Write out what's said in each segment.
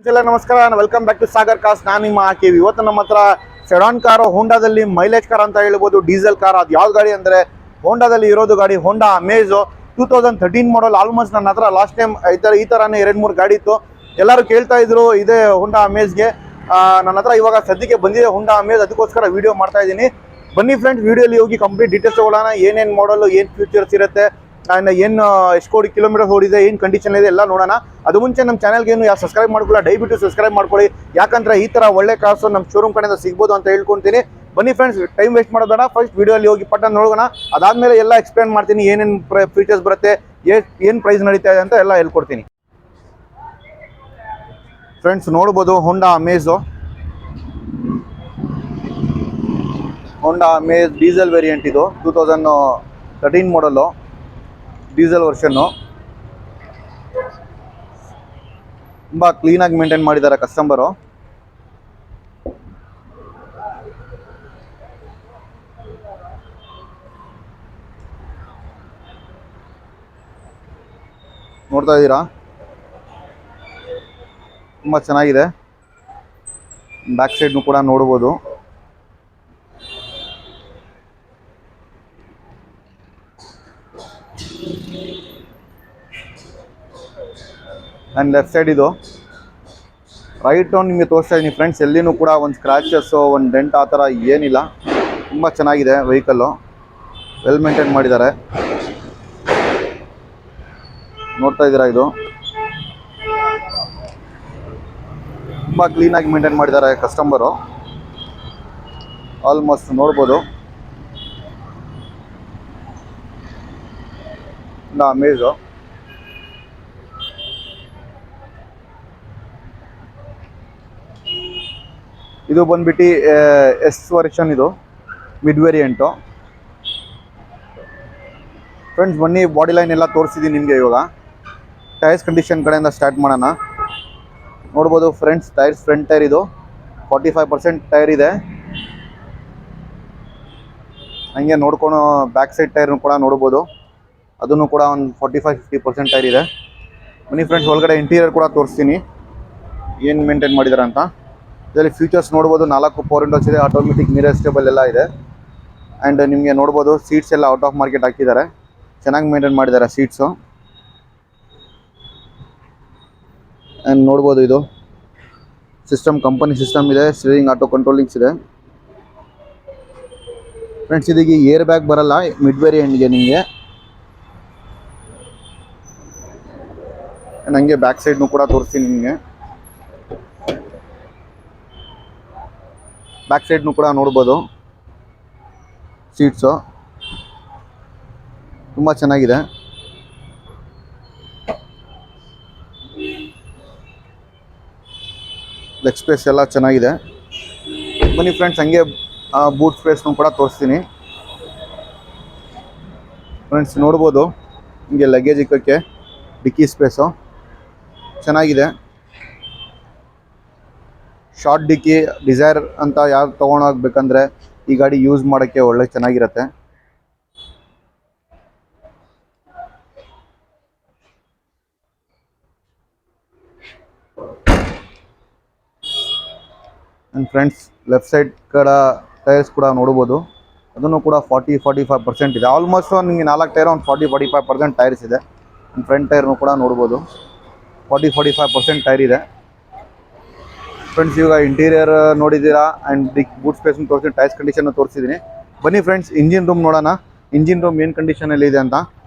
ಎಲ್ಲ ನಮಸ್ಕಾರ, welcome back to Sagar cars. ನಾನು ನಿಮ್ಮ ಹಾಕಿವಿ. ಇವತ್ತು ನಮ್ಮ ಹತ್ರ ಸೆಡಾನ್ ಕಾರು, ಹೋಂಡಾದಲ್ಲಿ ಮೈಲೇಜ್ ಕಾರ್ ಅಂತ ಹೇಳ್ಬೋದು, ಡೀಸೆಲ್ ಕಾರ್. ಅದು ಯಾವ ಗಾಡಿ ಅಂದರೆ ಹೋಂಡಾದಲ್ಲಿ ಇರೋದು ಗಾಡಿ ಹೋಂಡಾ ಅಮೇಜ್ 2013 ಮಾಡಲ್. ಆಲ್ಮೋಸ್ಟ್ ನನ್ನ ಹತ್ರ ಲಾಸ್ಟ್ ಟೈಮ್ ಈ ಥರನೇ 2-3 ಗಾಡಿ ಇತ್ತು. ಎಲ್ಲರೂ ಕೇಳ್ತಾ ಇದ್ರು ಇದೇ ಹೋಂಡಾ ಅಮೇಜ್ಗೆ. ನನ್ನ ಹತ್ರ ಇವಾಗ ಸದ್ಯಕ್ಕೆ ಬಂದಿದೆ ಹೋಂಡಾ ಅಮೇಜ್, ಅದಕ್ಕೋಸ್ಕರ ವಿಡಿಯೋ ಮಾಡ್ತಾ ಇದ್ದೀನಿ. ಬನ್ನಿ ಫ್ರೆಂಡ್ಸ್, ವಿಡಿಯೋಲಿ ಹೋಗಿ ಕಂಪ್ಲೀಟ್ ಡೀಟೇಲ್ಸ್ ತಗೊಳ್ಳೋಣ. ಏನೇನು ಮಾಡಲು, ಏನು ಫ್ಯೂಚರ್ಸ್ ಇರುತ್ತೆ, ಆ್ಯಂಡ್ ಏನು ಎಷ್ಟು ಕೋಟಿ ಕಿಲೋಮೀಟರ್ ಓಡಿದೆ, ಏನು ಕಂಡೀಷನ್ ಇದೆ ಎಲ್ಲ ನೋಡೋಣ. ಅದು ಮುಂಚೆ ನಮ್ಮ ಚಾನಲ್ಗೆ ಏನು ಯಾರು ಸಬ್ಸ್ಕ್ರೈಬ್ ಮಾಡ್ಕೊಳ್ಳಿ, ದಯವಿಟ್ಟು ಸಬ್ಸ್ಕ್ರೈಬ್ ಮಾಡ್ಕೊಳ್ಳಿ. ಯಾಕಂದರೆ ಈ ಥರ ಒಳ್ಳೆ ಕಾರ್ಸು ನಮ್ಮ ಶೋರೂಮ್ ಕಡೆಯಿಂದ ಸಿಗ್ಬೋದು ಅಂತ ಹೇಳ್ಕೊತೀನಿ. ಬನ್ನಿ ಫ್ರೆಂಡ್ಸ್, ಟೈಮ್ ವೇಸ್ಟ್ ಮಾಡೋಬೇಡ, ಫಸ್ಟ್ ವಿಡಿಯೋಲಿ ಹೋಗಿ ಪಟ್ಟ ನೋಡೋಣ. ಅದಾದಮೇಲೆ ಎಲ್ಲ ಎಕ್ಸ್ಪ್ಲೇನ್ ಮಾಡ್ತೀನಿ, ಏನೇನು ಫೀಚರ್ಸ್ ಬರುತ್ತೆ, ಏನು ಪ್ರೈಸ್ ನಡೀತಾ ಇದೆ ಅಂತ ಎಲ್ಲ ಹೇಳ್ಕೊಡ್ತೀನಿ. ಫ್ರೆಂಡ್ಸ್ ನೋಡ್ಬೋದು ಹೋಂಡಾ ಅಮೇಜು, ಹೋಂಡಾ ಅಮೇಜ್ ಡೀಸೆಲ್ ವೇರಿಯಂಟ್. ಇದು 2013 ಮಾಡಲು, ಡೀಸೆಲ್ ವರ್ಷನ್ನು. ತುಂಬ ಕ್ಲೀನಾಗಿ ಮೇಂಟೈನ್ ಮಾಡಿದ್ದಾರೆ ಕಸ್ಟಮರು. ನೋಡ್ತಾ ಇದ್ದೀರಾ, ತುಂಬ ಚೆನ್ನಾಗಿದೆ. ಬ್ಯಾಕ್ ಸೈಡ್ನು ಕೂಡ ನೋಡ್ಬೋದು. ಆ್ಯಂಡ್ ಲೆಫ್ಟ್ ಸೈಡ್ ಇದು ರೈಟ್ ನಿಮಗೆ ತೋರಿಸ್ತಾ ಇದ್ದೀನಿ ಫ್ರೆಂಡ್ಸ್. ಎಲ್ಲಿನೂ ಕೂಡ ಒಂದು ಸ್ಕ್ರ್ಯಾಚಸ್ಸು, ಒಂದು ಡೆಂಟ್ ಆ ಥರ ಏನಿಲ್ಲ. ತುಂಬ ಚೆನ್ನಾಗಿದೆ ವೆಹಿಕಲ್ಲು, ವೆಲ್ ಮೇಂಟೈನ್ ಮಾಡಿದ್ದಾರೆ. ನೋಡ್ತಾ ಇದ್ದೀರಾ, ಇದು ತುಂಬ ಕ್ಲೀನಾಗಿ ಮೇಂಟೈನ್ ಮಾಡಿದ್ದಾರೆ ಕಸ್ಟಮರು. ಆಲ್ಮೋಸ್ಟ್ ನೋಡ್ಬೋದು ಅಮೇಜು. ಇದು ಬಂದ್ಬಿಟ್ಟು ಎಸ್ ವರ್ಷನ್, ಇದು ಮಿಡ್ ವೇರಿಯಂಟು. ಫ್ರೆಂಡ್ಸ್ ಬನ್ನಿ, ಬಾಡಿ ಲೈನ್ ಎಲ್ಲ ತೋರಿಸಿದ್ದೀನಿ ನಿಮಗೆ. ಇವಾಗ ಟೈರ್ಸ್ ಕಂಡೀಷನ್ ಕಡೆಯಿಂದ ಸ್ಟಾರ್ಟ್ ಮಾಡೋಣ. ನೋಡ್ಬೋದು ಫ್ರೆಂಡ್ಸ್, ಟೈರ್ಸ್ ಫ್ರಂಟ್ ಟೈರ್ ಇದು 45% ಟೈರ್ ಇದೆ. ಹಂಗೆ ನೋಡ್ಕೊಂಡು ಬ್ಯಾಕ್ ಸೈಡ್ ಟೈರ್ನು ಕೂಡ ನೋಡ್ಬೋದು, ಅದನ್ನು ಕೂಡ ಒಂದು 45-50% ಟೈರ್ ಇದೆ. ಬನ್ನಿ ಫ್ರೆಂಡ್ಸ್, ಒಳಗಡೆ ಇಂಟೀರಿಯರ್ ಕೂಡ ತೋರಿಸ್ತೀನಿ ಏನು ಮೇಂಟೈನ್ ಮಾಡಿದ್ದಾರೆ ಅಂತ. ಇದರಲ್ಲಿ ಫೀಚರ್ಸ್ ನೋಡ್ಬೋದು, 4 ಪವರ್ ವಿಂಡೋಸ್ ಇದೆ, ಆಟೋಮೆಟಿಕ್ ಮಿರರ್ ಸ್ಟೇಬಲ್ ಎಲ್ಲ ಇದೆ. ಆ್ಯಂಡ್ ನಿಮಗೆ ನೋಡ್ಬೋದು ಸೀಟ್ಸ್ ಎಲ್ಲ ಔಟ್ ಆಫ್ ಮಾರ್ಕೆಟ್ ಹಾಕಿದ್ದಾರೆ, ಚೆನ್ನಾಗಿ ಮೇಂಟೈನ್ ಮಾಡಿದ್ದಾರೆ ಸೀಟ್ಸು. ಆ್ಯಂಡ್ ನೋಡ್ಬೋದು ಇದು ಸಿಸ್ಟಮ್, ಕಂಪನಿ ಸಿಸ್ಟಮ್ ಇದೆ, ಸ್ಟೀರಿಂಗ್ ಆಟೋ ಕಂಟ್ರೋಲಿಂಗ್ಸ್ ಇದೆ. ಫ್ರೆಂಡ್ಸ್ ಇದೀಗ ಏರ್ ಬ್ಯಾಗ್ ಬರಲ್ಲ ಮಿಡ್ ವೇರಿಯಂಟ್ಗೆ ನಿಮಗೆ. ನನಗೆ ಬ್ಯಾಕ್ ಸೈಡ್ನು ಕೂಡ ತೋರಿಸ್ತೀನಿ ನಿಮಗೆ. ಬ್ಯಾಕ್ ಸೈಡ್ನು ಕೂಡ ನೋಡ್ಬೋದು ಸೀಟ್ಸು, ತುಂಬ ಚೆನ್ನಾಗಿದೆ. ಲೆಗ್ ಸ್ಪೇಸ್ ಎಲ್ಲ ಚೆನ್ನಾಗಿದೆ. ಬನ್ನಿ ಫ್ರೆಂಡ್ಸ್, ಹಂಗೆ ಬೂಟ್ ಸ್ಪೇಸ್ನು ಕೂಡ ತೋರಿಸ್ತೀನಿ. ಫ್ರೆಂಡ್ಸ್ ನೋಡ್ಬೋದು, ಹಿಂಗೆ ಲಗೇಜ್ ಇಕ್ಕಕ್ಕೆ ಡಿಕ್ಕಿ ಸ್ಪೇಸು ಚೆನ್ನಾಗಿದೆ. ಶಾರ್ಟ್ ಡಿಕ್ಕಿ ಡಿಸೈರ್ ಅಂತ ಯಾರು ತೊಗೊಂಡೋಗ್ಬೇಕಂದ್ರೆ ಈ ಗಾಡಿ ಯೂಸ್ ಮಾಡೋಕ್ಕೆ ಒಳ್ಳೆ ಚೆನ್ನಾಗಿರುತ್ತೆ. ಆ್ಯಂಡ್ ಫ್ರೆಂಡ್ಸ್ ಲೆಫ್ಟ್ ಸೈಡ್ ಕಡೆ ಟೈರ್ಸ್ ಕೂಡ ನೋಡ್ಬೋದು, ಅದನ್ನು ಕೂಡ 40-45% ಇದೆ. ಆಲ್ಮೋಸ್ಟ್ ನಿಮಗೆ 4 ಟೈರ್ ಒಂದು 40-45% ಟೈರ್ಸ್ ಇದೆ. ಆ್ಯಂಡ್ ಫ್ರಂಟ್ ಟೈರ್ನು ಕೂಡ ನೋಡ್ಬೋದು 40-45% ಟೈರ್ ಇದೆ. ಫ್ರೆಂಡ್ಸ್ ಇವಾಗ ಇಂಟೀರಿಯರ್ ನೋಡಿದ್ದೀರಾ, ಆ್ಯಂಡ್ ಬೂಟ್ ಸ್ಪೇಸ್ನು ತೋರಿಸಿದ್ದೀನಿ, ಟೈರ್ಸ್ ಕಂಡೀಷನ್ನು ತೋರಿಸಿದ್ದೀನಿ. ಬನ್ನಿ ಫ್ರೆಂಡ್ಸ್, ಇಂಜಿನ್ ರೂಮ್ ನೋಡೋಣ. ಇಂಜಿನ್ ರೂಮ್ ಏನು ಕಂಡೀಷನಲ್ಲಿ ಇದೆ ಅಂತ,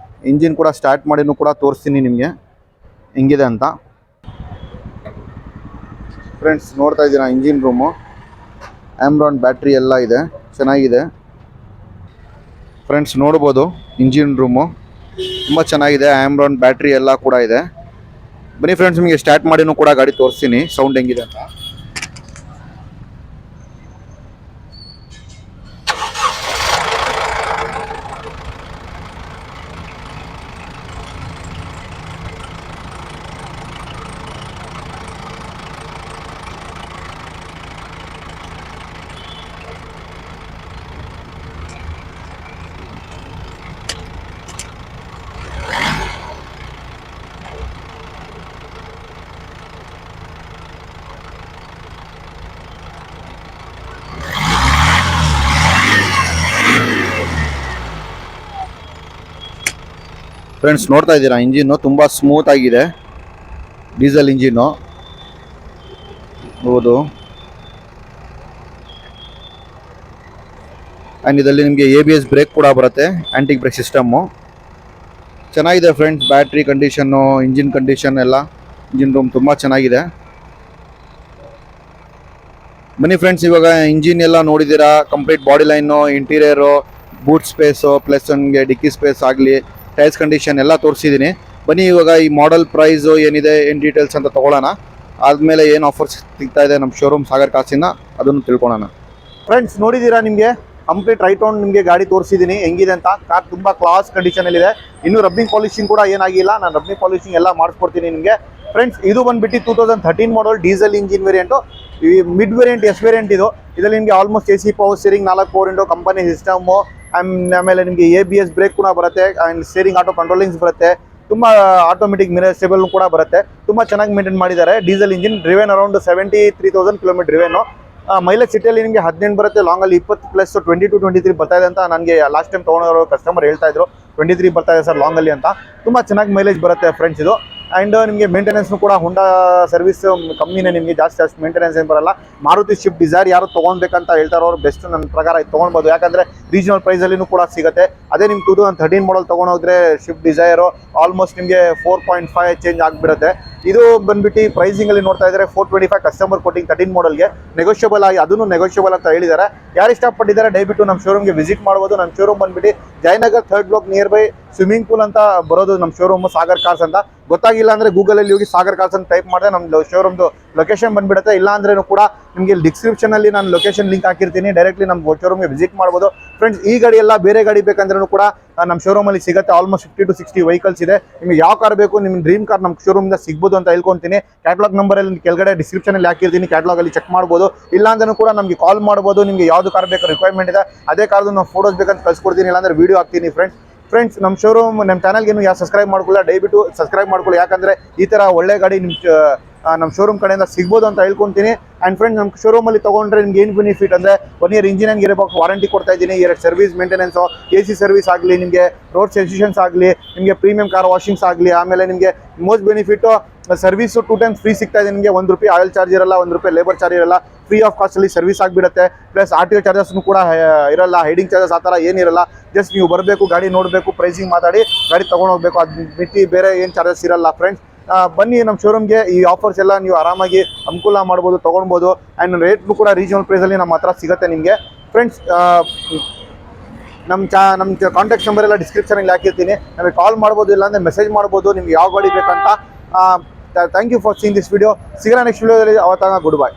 ಇಂಜಿನ್ ಕೂಡ ಸ್ಟಾರ್ಟ್ ಮಾಡಿನೂ ಕೂಡ ತೋರಿಸ್ತೀನಿ ನಿಮಗೆ ಹೆಂಗಿದೆ ಅಂತ. ಫ್ರೆಂಡ್ಸ್ ನೋಡ್ತಾ ಇದ್ದೀರಾ ಇಂಜಿನ್ ರೂಮು, ಆಮ್ರಾನ್ ಬ್ಯಾಟ್ರಿ ಎಲ್ಲ ಇದೆ, ಚೆನ್ನಾಗಿದೆ. ಫ್ರೆಂಡ್ಸ್ ನೋಡ್ಬೋದು ಇಂಜಿನ್ ರೂಮು ತುಂಬ ಚೆನ್ನಾಗಿದೆ, ಆಮ್ರಾನ್ ಬ್ಯಾಟ್ರಿ ಎಲ್ಲ ಕೂಡ ಇದೆ. ಬನ್ನಿ ಫ್ರೆಂಡ್ಸ್, ನಿಮಗೆ ಸ್ಟಾರ್ಟ್ ಮಾಡಿನೂ ಕೂಡ ಗಾಡಿ ತೋರಿಸ್ತೀನಿ ಸೌಂಡ್ ಹೆಂಗಿದೆ ಅಂತ. ಫ್ರೆಂಡ್ಸ್ ನೋಡ್ತಾ ಇದ್ದೀರಾ ಇಂಜಿನ್ನು ತುಂಬ ಸ್ಮೂತ್ ಆಗಿದೆ, ಡೀಸೆಲ್ ಇಂಜಿನ್ನು ಹೌದು. ಆ್ಯಂಡ್ ಇದರಲ್ಲಿ ನಿಮಗೆ ABS ಬ್ರೇಕ್ ಕೂಡ ಬರುತ್ತೆ, ಆ್ಯಂಟಿ ಬ್ರೇಕ್ ಸಿಸ್ಟಮ್ಮು ಚೆನ್ನಾಗಿದೆ friends. Battery condition, engine condition ಎಲ್ಲ, ಇಂಜಿನ್ ರೂಮ್ ತುಂಬ ಚೆನ್ನಾಗಿದೆ. ಬನ್ನಿ ಫ್ರೆಂಡ್ಸ್, ಇವಾಗ ಇಂಜಿನ್ ಎಲ್ಲ ನೋಡಿದ್ದೀರಾ, complete body line, interior, boot space, plus ನನಗೆ ಡಿಕ್ಕಿ ಸ್ಪೇಸ್ ಆಗಲಿ, ಟೈರ್ಸ್ ಕಂಡೀಷನ್ ಎಲ್ಲ ತೋರಿಸಿದ್ದೀನಿ. ಬನ್ನಿ ಇವಾಗ ಈ ಮಾಡೆಲ್ ಪ್ರೈಸು ಏನಿದೆ, ಏನು ಡೀಟೇಲ್ಸ್ ಅಂತ ತೊಗೊಳ್ಳೋಣ. ಆದಮೇಲೆ ಏನು ಆಫರ್ಸ್ ಸಿಗ್ತಾ ಇದೆ ನಮ್ಮ ಶೋರೂಮ್ ಸಾಗರ್ ಕಾರ್ಸಿಂದ ಅದನ್ನು ತಿಳ್ಕೊಳ್ಳೋಣ. ಫ್ರೆಂಡ್ಸ್ ನೋಡಿದ್ದೀರಾ, ನಿಮಗೆ ಕಂಪ್ಲೀಟ್ ರೈಟ್ ರೌಂಡ್ ನಿಮಗೆ ಗಾಡಿ ತೋರಿಸಿದ್ದೀನಿ ಹೆಂಗಿದೆ ಅಂತ. ಕಾರ್ ತುಂಬ ಕ್ಲಾಸ್ ಕಂಡೀಷನಲ್ಲಿದೆ. ಇನ್ನೂ ರಬ್ಬಿಂಗ್ ಪಾಲಿಶಿಂಗ್ ಕೂಡ ಏನಾಗಿಲ್ಲ, ನಾನು ರಬ್ಬಿಂಗ್ ಪಾಲಿಶಿಂಗ್ ಎಲ್ಲ ಮಾಡಿಸ್ಕೊಡ್ತೀನಿ ನಿಮಗೆ. ಫ್ರೆಂಡ್ಸ್ ಇದು ಬಂದುಬಿಟ್ಟು 2013 ಮಾಡಲ್ ಡೀಸೆಲ್ ಇಂಜಿನ್ ವೇರಿಯಂಟು. ಈ ಮಿಡ್ ವೇರಿಯಂಟ್ ಎಸ್ ವೇರಿಯಂಟ್ ಇದು. ಇದರಲ್ಲಿ ನಿಮಗೆ almost AC power steering, 4 power window, company system, ಆಮೇಲೆ ನಿಮಗೆ ABS ಬ್ರೇಕ್ ಕೂಡ ಬರುತ್ತೆ, ಆ್ಯಂಡ್ ಸ್ಟೀರಿಂಗ್ ಆಟೋ ಕಂಟ್ರೋಲಿಂಗ್ಸ್ ಬರುತ್ತೆ. ತುಂಬ ಆಟೋಮೆಟಿಕ್ ಮಿರರ್ ಸ್ಟೇಬಲ್ ಕೂಡ ಬರುತ್ತೆ. ತುಂಬ ಚೆನ್ನಾಗಿ ಮೇಂಟೈನ್ ಮಾಡಿದ್ದಾರೆ. Diesel engine, driven around 73,000 kilometre driven. Mileage ಸಿಟಿಯಲ್ಲಿ ನಿಮಗೆ 18 ಬರುತ್ತೆ, ಲಾಂಗಲ್ಲಿ 20 ಪ್ಲಸ್ 22-23 ಬರ್ತಾ ಇದೆ ಅಂತ ನನಗೆ ಲಾಸ್ಟ್ ಟೈಮ್ ತೊಗೊಂಡವರು ಕಸ್ಟಮರ್ ಹೇಳ್ತಾ ಇದ್ರು. 23 ಬರ್ತಾ ಇದೆ ಸರ್ ಲಾಂಗಲ್ಲಿ ಅಂತ. ತುಂಬ ಚೆನ್ನಾಗಿ ಮೈಲೇಜ್ ಬರುತ್ತೆ ಫ್ರೆಂಡ್ಸ್ ಇದು. ಆ್ಯಂಡ್ ನಿಮಗೆ ಮೇಂಟೆನೆನ್ಸ್ನು ಕೂಡ ಹೋಂಡಾ ಸರ್ವಿಸ್ ಕಮ್ಮಿನೇ, ನಿಮಗೆ ಜಾಸ್ತಿ ಮೇಂಟೆನೆನ್ಸ್ ಏನು ಬರಲ್ಲ. ಮಾರುತಿ ಶಿಫ್ಟ್ ಡಿಸೈರ್ ಯಾರು ತೊಗೊಳ್ಬೇಕಂತ ಹೇಳ್ತಾರೋ ಅವ್ರು ಬೆಸ್ಟ್ ನನ್ನ ಪ್ರಕಾರ ಇದು ತೊಗೊಳ್ಬೋದು. ಯಾಕಂದರೆ ರೀಜನಲ್ ಪ್ರೈಸಲ್ಲಿನೂ ಕೂಡ ಸಿಗುತ್ತೆ. ಅದೇ ನಿಮ್ಮ 2013 ಮಾಡಲ್ ತೊಗೊಂಡೋದ್ರೆ ಶಿಫ್ಟ್ ಡಿಸೈರು ಆಲ್ಮೋಸ್ಟ್ ನಿಮಗೆ 4.5 ಚೇಂಜ್ ಆಗಿಬಿಡುತ್ತೆ. ಇದು ಬಂದುಬಿಟ್ಟು ಪ್ರೈಸಿಂಗಲ್ಲಿ ನೋಡ್ತಾ ಇದ್ದಾರೆ 425 ಕಸ್ಟಮರ್ ಕೊಟ್ಟಿಂಗ್ 13 ಮಾಡಲ್ಗೆ ನೆಗೋಷಿಯಬಲ್ ಆಗಿ, ಅದನ್ನು ನೆಗೋಷಿಯಬಲ್ ಅಂತ ಹೇಳಿದ್ದಾರೆ. ಯಾರು ಇಷ್ಟಪಟ್ಟಿದ್ದಾರೆ ದಯವಿಟ್ಟು ನಮ್ಮ ಶೋರೂಮ್ಗೆ ವಿಸಿಟ್ ಮಾಡ್ಬೋದು. ನಮ್ಮ ಶೋರೂಮ್ ಬಂದುಬಿಟ್ಟು Jayanagar 3rd block near by swimming pool ಅಂತ ಬರೋದು ನಮ್ಮ ಶೋರೂಮ್ ಸಾಗರ್ ಕಾರ್ಸ್ ಅಂತ. ಗೊತ್ತಾಗಿಲ್ಲ ಅಂದರೆ ಗೂಗಲಲ್ಲಿ ಹೋಗಿ ಸಾಗರ್ ಕಾರ್ಸ್ ಅಂತ ಟೈಪ್ ಮಾಡಿದ್ರೆ ನಮ್ಮ ಶೋರೂಮ್ದು ಲೊಕೇಶನ್ ಬಂದುಬಿಡುತ್ತೆ. ಇಲ್ಲ ಅಂದ್ರೂ ಕೂಡ ನಿಮಗೆ ಡಿಸ್ಕ್ರಿಪ್ಷನಲ್ಲಿ ನಾನು ಲೊಕೇಶನ್ ಲಿಂಕ್ ಹಾಕಿರ್ತೀನಿ, ಡೈರೆಕ್ಟ್ಲಿ ನಮ್ಮ ಶೋರೂಮ್ಗೆ ವಿಸಿಟ್ ಮಾಡ್ಬೋದು. ಫ್ರೆಂಡ್ಸ್ ಈ ಗಾಡಿ ಎಲ್ಲ ಬೇರೆ ಗಾಡಿ ಬೇಕಂದ್ರೂ ಕೂಡ ನಮ್ಮ ಶೋರೂಮಲ್ಲಿ ಸಿಗುತ್ತೆ. ಆಲ್ಮೋಸ್ಟ್ 50 to 60 ವೆಹಿಕಲ್ಸ್ ಇದೆ. ನಿಮಗೆ ಯಾವ ಕಾರ್ ಬೇಕು, ನಿಮ್ಮ ಡ್ರೀಮ್ ಕಾರ್ ನಮ್ಮ ಶೋರೂಮಿಂದ ಸಿಗ್ಬೋದು ಅಂತ ಹೇಳ್ಕೊತೀನಿ. ಕ್ಯಾಟ್ಲಾಗ್ ನಂಬರಲ್ಲಿ ಕೆಳಗಡೆ ಡಿಸ್ಕ್ರಿಪ್ಷನಲ್ಲಿ ಹಾಕಿರ್ತೀನಿ, ಕ್ಯಾಟ್ಲಾಗಲ್ಲಿ ಚೆಕ್ ಮಾಡ್ಬೋದು. ಇಲ್ಲ ಅಂದ್ರೂ ಕೂಡ ನಮಗೆ ಕಾಲ್ ಮಾಡ್ಬೋದು. ನಿಮಗೆ ಯಾವುದು ಕಾರ್ ಬೇಕು ರಿಕ್ವೈರ್ಮೆಂಟ್ ಇದೆ ಅದೇ ಕಾರ್ದು ನಾವು ಫೋಟೋಸ್ ಬೇಕಂತ ಕಳ್ಸ್ಕೊಡ್ತೀನಿ, ಇಲ್ಲಾಂದರೆ ವೀಡಿಯೋ ಹಾಕ್ತೀನಿ. ಫ್ರೆಂಡ್ಸ್ ನಮ್ಮ ಶೋರೂಮ್, ನಮ್ಮ ಚಾನಲ್ಗೆ ಯಾರು ಸಬ್ಸ್ಕ್ರೈಬ್ ಮಾಡ್ಕೊಳ್ಳಿ ದಯವಿಟ್ಟು ಸಬ್ಸ್ಕ್ರೈಬ್ ಮಾಡ್ಕೊಳ್ಳಿ. ಯಾಕಂದರೆ ಈ ಥರ ಒಳ್ಳೆ ಗಾಡಿ ನಮ್ಮ ಶೋರೂಮ್ ಕಡೆಯಿಂದ ಸಿಗ್ಬೋದು ಅಂತ ಹೇಳ್ಕೊತೀನಿ. ಆ್ಯಂಡ್ ಫ್ರೆಂಡ್ಸ್ ನಮ್ಮ ಶೋರೂಮಲ್ಲಿ ತೊಗೊಂಡ್ರೆ ನಿಮ್ಗೆ ಏನು ಬೆನಿಫಿಟ್ ಅಂದರೆ 1 year engine and gear box warranty ಕೊಡ್ತಾ ಇದ್ದೀನಿ, 2 ಸರ್ವಿಸ್ ಮೇಂಟೆನೆನ್ಸು, AC ಸರ್ವಿಸ್ ಆಗಲಿ, ನಿಮಗೆ ರೋಡ್ ಸೆನ್ಸೇಷನ್ಸ್ ಆಗಲಿ, ನಿಮಗೆ ಪ್ರೀಮಿಯಂ ಕಾರ್ ವಾಷಿಂಗ್ಸ್ ಆಗಲಿ. ಆಮೇಲೆ ನಿಮಗೆ most benefit service 2 times free ಸಿಗ್ತಾ ಇದೆ ನಿಮಗೆ. ₹1 ಆಯಿಲ್ ಚಾರ್ಜ್ ಇರಲ್ಲ, ₹1 ಲೇಬರ್ ಚಾರ್ಜ್ ಇರಲ್ಲ, ಫ್ರೀ ಆಫ್ ಕಾಸ್ಟಲ್ಲಿ ಸರ್ವಿಸ್ ಆಗಿಬಿಡುತ್ತೆ. ಪ್ಲಸ್ RTO ಚಾರ್ಜಸ್ನು ಕೂಡ ಇರಲ್ಲ, ಹೈಡಿಂಗ್ ಚಾರ್ಜಸ್ ಆ ಥರ ಏನಿರಲ್ಲ. ಜಸ್ಟ್ ನೀವು ಬರಬೇಕು, ಗಾಡಿ ನೋಡಬೇಕು, ಪ್ರೈಸಿಂಗ್ ಮಾತಾಡಿ ಗಾಡಿ ತೊಗೊಂಡೋಗ್ಬೇಕು, ಅದು ಬಿಟ್ಟು ಬೇರೆ ಏನು ಚಾರ್ಜಸ್ ಇರಲ್ಲ. ಫ್ರೆಂಡ್ಸ್ ಬನ್ನಿ ನಮ್ಮ ಶೋರೂಮ್ಗೆ, ಈ ಆಫರ್ಸ್ ಎಲ್ಲ ನೀವು ಆರಾಮಾಗಿ ಅನುಕೂಲ ಮಾಡ್ಬೋದು, ತೊಗೊಳ್ಬೋದು. ಆ್ಯಂಡ್ ರೇಟ್ನು ಕೂಡ ರೀಜನಲ್ ಪ್ರೈಸಲ್ಲಿ ನಮ್ಮ ಹತ್ರ ಸಿಗುತ್ತೆ ನಿಮಗೆ. ಫ್ರೆಂಡ್ಸ್ ನಮ್ಮ ಕಾಂಟ್ಯಾಕ್ಟ್ ನಂಬರ್ ಎಲ್ಲ ಡಿಸ್ಕ್ರಿಪ್ಷನಲ್ಲಿ ಹಾಕಿರ್ತೀನಿ, ನಮಗೆ ಕಾಲ್ ಮಾಡ್ಬೋದು, ಇಲ್ಲಾಂದರೆ ಮೆಸೇಜ್ ಮಾಡ್ಬೋದು ನಿಮ್ಗೆ ಯಾವ ಗಾಡಿ ಬೇಕಂತ. Thank you for seeing this video. ಸಿಗೋಣ ನೆಕ್ಸ್ಟ್ ವಿಡಿಯೋದಲ್ಲಿ. ಅವತ್ತಾಗ ಗುಡ್ ಬೈ.